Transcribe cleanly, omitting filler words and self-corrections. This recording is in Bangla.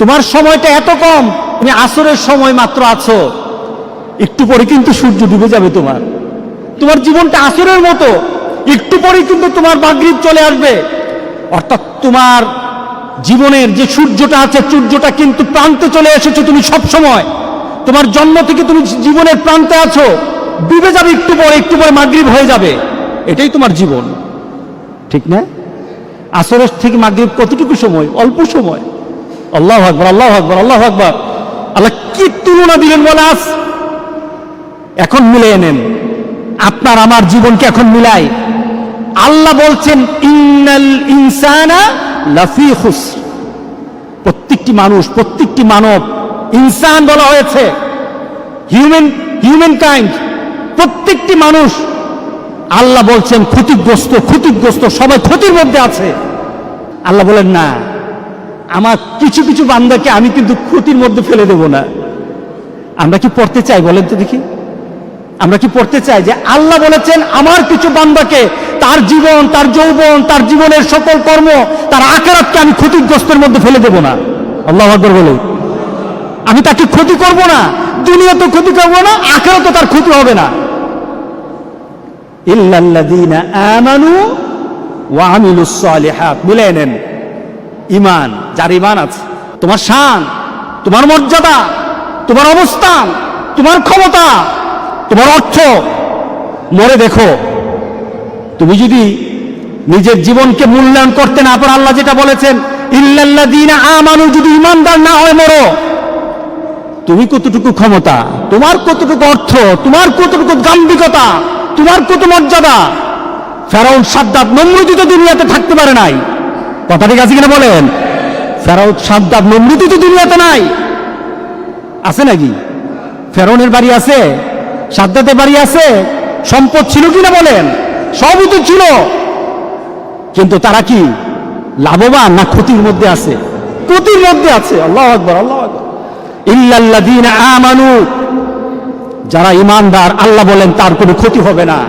তোমার সময়টা এত কম, তুমি আসরের সময় মাত্র আছো, একটু পরে কিন্তু সূর্য ডুবে যাবে। তোমার জীবনটা আসরের মতো, একটু পরে কিন্তু তোমার মাগরিব চলে আসবে। অর্থাৎ তোমার জীবনের যে সূর্যটা আছে, সূর্যটা কিন্তু প্রান্তে চলে এসেছো। তুমি সব সময় তোমার জন্ম থেকে তুমি জীবনের প্রান্তে আছো, ডুবে যাবে একটু পরে মাগরিব হয়ে যাবে। এটাই তোমার জীবন, ঠিক না? আসরের থেকে মাগরিব কতটুকু সময়? অল্প সময়। আল্লাহু আকবার, আল্লাহু আকবার, আল্লাহু আকবার। আল্লাহ কি তুলনা দিলেন বলাস। এখন মিলিয়ে নেন, আপনার আমার জীবনকে এখন মিলাই। আল্লাহ বলছেন ইন্নাল ইনসানা লাফি খুসর। প্রত্যেকটি মানুষ, প্রত্যেকটি মানব, ইনসান বলা হয়েছে, হিউম্যান কাইন্ড, প্রত্যেকটি মানুষ আল্লাহ বলছেন ক্ষতিগ্রস্ত, সবাই ক্ষতির মধ্যে আছে। আল্লাহ বলেন না, আমার কিছু কিছু বান্দাকে আমি কিন্তু ক্ষতির মধ্যে ফেলে দেব না। আমরা কি পড়তে চাই বলেন তো দেখি? আমরা কি পড়তে চাই যে আল্লাহ বলেছেন আমার কিছু বান্দাকে, তার জীবন, তার যৌবন, তার জীবনের সকল কর্ম, তার আখিরাতকে আমি ক্ষতিগ্রস্তের মধ্যে ফেলে দেব না। আল্লাহু আকবার বলে, আমি তাকে ক্ষতি করব না, দুনিয়াতে ক্ষতি করব না, আখিরাতে তার ক্ষতি হবে না। ইল্লাল্লাযীনা আমানু ওয়া আমিলুস সালিহাত। মিলে নেন, ঈমান, যার ঈমান আছে, তোমার শান, তোমার মর্যাদা, তোমার অবস্থান, তোমার ক্ষমতা, তোমার অর্থ, মরে দেখো। তুমি যদি নিজের জীবনকে মূল্যায়ন করতে না পারো, আল্লাহ যেটা বলেছেন ইল্লাল্লাযীনা আমানু, যদি ঈমানদার না হয় মরো, তুমি কতটুকু ক্ষমতা, তোমার কতটুকু অর্থ, তোমার কতটুকু গাম্ভীর্যতা, তোমার কত মর্যাদা। ফেরাউন, সাদ্দাত, নমরুদ তো দুনিয়াতে থাকতে পারে নাই। কথা ঠিক আছে কিনা বলেন? ফেরাউন, সাদ্দাত, নমরুদ তো দুনিয়াতে নাই, আছে নাকি? ফেরাউনের বাড়ি আছে, সাদ্দাতের বাড়ি আছে, সম্পদ ছিল কিনা বলেন? সবই তো ছিল, কিন্তু তারা কি লাভবান না ক্ষতির মধ্যে আছে? ক্ষতির মধ্যে আছে। আল্লাহু আকবার, আল্লাহু আকবার। ইল্লাল্লাযীনা আমানু, যারা ঈমানদার, আল্লাহ বলেন তার কোনো ক্ষতি হবে না।